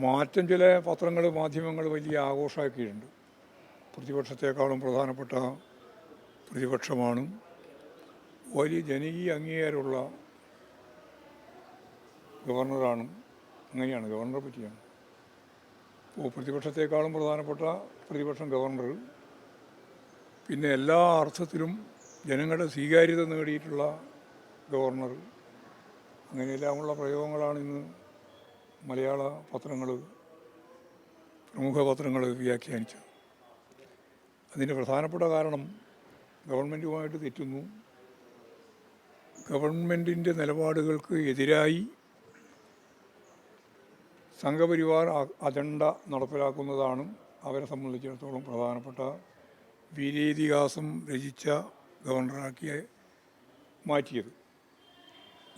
മാറ്റം ചില പത്രങ്ങൾ മാധ്യമങ്ങൾ വലിയ ആഘോഷമാക്കിയിട്ടുണ്ട്. പ്രതിപക്ഷത്തെക്കാളും പ്രധാനപ്പെട്ട പ്രതിപക്ഷമാണ്, വലിയ ജനകീയ അംഗീകാരമുള്ള ഗവർണറാണ്. അങ്ങനെയാണ് ഗവർണറെ പറ്റിയാണ്. അപ്പോൾ പ്രതിപക്ഷത്തെക്കാളും പ്രധാനപ്പെട്ട പ്രതിപക്ഷം ഗവർണർ, പിന്നെ എല്ലാ അർത്ഥത്തിലും ജനങ്ങളുടെ സ്വീകാര്യത നേടിയിട്ടുള്ള ഗവർണർ, അങ്ങനെയെല്ലാമുള്ള പ്രയോഗങ്ങളാണ് ഇന്ന് മലയാള പത്രങ്ങൾ, പ്രമുഖ പത്രങ്ങൾ വ്യാഖ്യാനിച്ചത്. അതിൻ്റെ പ്രധാനപ്പെട്ട കാരണം ഗവൺമെൻറ്റുമായിട്ട് തെറ്റുന്നു, ഗവൺമെൻറ്റിൻ്റെ നിലപാടുകൾക്ക് എതിരായി സംഘപരിവാർ അജണ്ട നടപ്പിലാക്കുന്നതാണ് അവരെ സംബന്ധിച്ചിടത്തോളം പ്രധാനപ്പെട്ട വീരേതിഹാസം രചിച്ച ഗവർണറാക്കി മാറ്റിയത്.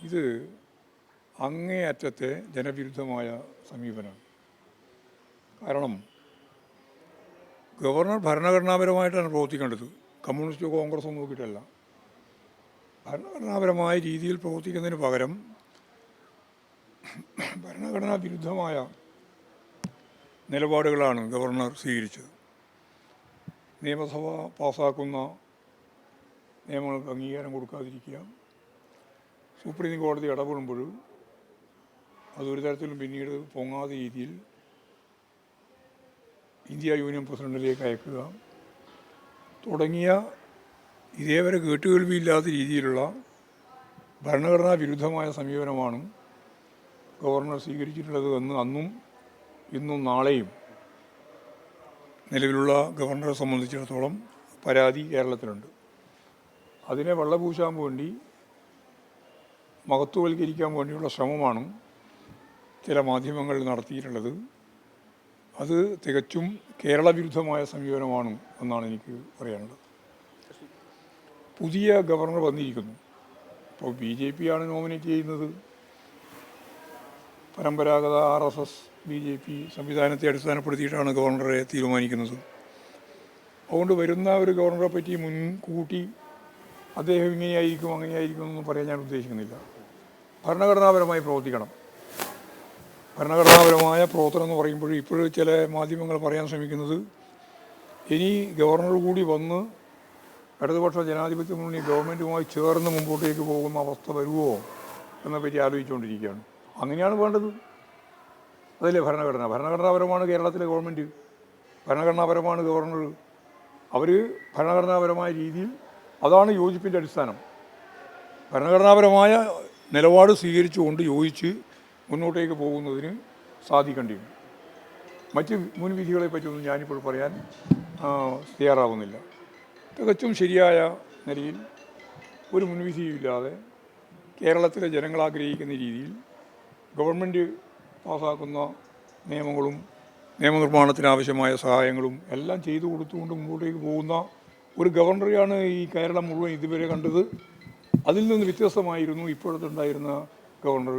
ഇത് അങ്ങേയറ്റത്തെ ജനവിരുദ്ധമായ സമീപനമാണ്. കാരണം ഗവർണർ ഭരണഘടനാപരമായിട്ടാണ് പ്രവർത്തിക്കേണ്ടത്, കമ്മ്യൂണിസ്റ്റോ കോൺഗ്രസോ നോക്കിയിട്ടല്ല. ഭരണഘടനാപരമായ രീതിയിൽ പ്രവർത്തിക്കുന്നതിന് പകരം ഭരണഘടനാ വിരുദ്ധമായ നിലപാടുകളാണ് ഗവർണർ സ്വീകരിച്ചത്. നിയമസഭ പാസ്സാക്കുന്ന നിയമങ്ങൾക്ക് അംഗീകാരം കൊടുക്കാതിരിക്കുക, സുപ്രീം കോടതി ഇടപെടുമ്പോൾ അതൊരു തരത്തിലും പിന്നീട് പൊങ്ങാത്ത രീതിയിൽ ഇന്ത്യ യൂണിയൻ പ്രസിഡന്റിലേക്ക് അയക്കുക തുടങ്ങിയ ഇതേവരെ കേട്ടുകേൾവിയില്ലാത്ത രീതിയിലുള്ള ഭരണഘടനാ വിരുദ്ധമായ സമീപനമാണ് ഗവർണർ സ്വീകരിച്ചിട്ടുള്ളത് എന്ന് അന്നും ഇന്നും നാളെയും നിലവിലുള്ള ഗവർണറെ സംബന്ധിച്ചിടത്തോളം പരാതി കേരളത്തിലുണ്ട്. അതിനെ വെള്ളപൂശാൻ വേണ്ടി, മഹത്വവൽക്കരിക്കാൻ വേണ്ടിയുള്ള ശ്രമമാണ് ചില മാധ്യമങ്ങൾ നടത്തിയിട്ടുള്ളത്. അത് തികച്ചും കേരള വിരുദ്ധമായ സമീപനമാണ് എന്നാണ് എനിക്ക് പറയാനുള്ളത്. പുതിയ ഗവർണർ വന്നിരിക്കുന്നു. ഇപ്പോൾ BJP ആണ് നോമിനേറ്റ് ചെയ്യുന്നത്. പരമ്പരാഗത RSS BJP സംവിധാനത്തെ അടിസ്ഥാനപ്പെടുത്തിയിട്ടാണ് ഗവർണറെ തീരുമാനിക്കുന്നത്. അതുകൊണ്ട് വരുന്ന ഒരു ഗവർണറെ പറ്റി മുൻകൂട്ടി അദ്ദേഹം ഇങ്ങനെയായിരിക്കും അങ്ങനെയായിരിക്കും എന്നൊന്നും പറയാൻ ഞാൻ ഉദ്ദേശിക്കുന്നില്ല. ഭരണഘടനാപരമായി പ്രവർത്തിക്കണം. ഭരണഘടനാപരമായ പ്രവർത്തനം എന്ന് പറയുമ്പോൾ ഇപ്പോൾ ചില മാധ്യമങ്ങൾ പറയാൻ ശ്രമിക്കുന്നത്, ഇനി ഗവർണർ കൂടി വന്ന് ഇടതുപക്ഷ ജനാധിപത്യ മുന്നണി ഗവൺമെൻറ്റുമായി ചേർന്ന് മുമ്പോട്ടേക്ക് പോകുന്ന അവസ്ഥ വരുമോ എന്നതിനെപ്പറ്റി ആലോചിച്ചുകൊണ്ടിരിക്കുകയാണ്. അങ്ങനെയാണ് വേണ്ടത്. അതല്ലേ ഭരണഘടനാപരമാണ് കേരളത്തിലെ ഗവൺമെൻറ്, ഭരണഘടനാപരമാണ് ഗവർണർ. അവർ ഭരണഘടനാപരമായ രീതിയിൽ, അതാണ് യോജിപ്പിൻ്റെ അടിസ്ഥാനം. ഭരണഘടനാപരമായ നിലപാട് സ്വീകരിച്ചുകൊണ്ട് യോജിച്ച് മുന്നോട്ടേക്ക് പോകുന്നതിന് സാധിക്കേണ്ടിയുണ്ട്. മറ്റ് മുൻവിധികളെ പറ്റിയൊന്നും ഞാനിപ്പോൾ പറയാൻ തയ്യാറാവുന്നില്ല. തികച്ചും ശരിയായ നിലയിൽ ഒരു മുൻവിധിയുമില്ലാതെ കേരളത്തിലെ ജനങ്ങൾ ആഗ്രഹിക്കുന്ന രീതിയിൽ ഗവൺമെൻറ് പാസ്സാക്കുന്ന നിയമങ്ങളും നിയമനിർമ്മാണത്തിനാവശ്യമായ സഹായങ്ങളും എല്ലാം ചെയ്തു കൊടുത്തുകൊണ്ട് മുമ്പോട്ടേക്ക് പോകുന്ന ഒരു ഗവർണറെയാണ് ഈ കേരളം മുഴുവൻ ഇതുവരെ കണ്ടത്. അതിൽ നിന്ന് വ്യത്യസ്തമായിരുന്നു ഇപ്പോഴത്തെ ഉണ്ടായിരുന്ന ഗവർണർ.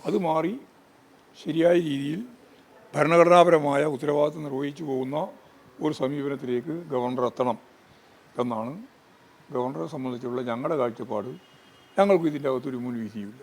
അത് മാറി ശരിയായ രീതിയിൽ ഭരണഘടനാപരമായ ഉത്തരവാദിത്വം നിർവഹിച്ചു പോകുന്ന ഒരു സമീപനത്തിലേക്ക് ഗവർണർ എത്തണം എന്നാണ് ഗവർണറെ സംബന്ധിച്ചുള്ള ഞങ്ങളുടെ കാഴ്ചപ്പാട്. ഞങ്ങൾക്ക് ഇതിൻ്റെ അകത്തൊരു മുൻവിധിയുമില്ല.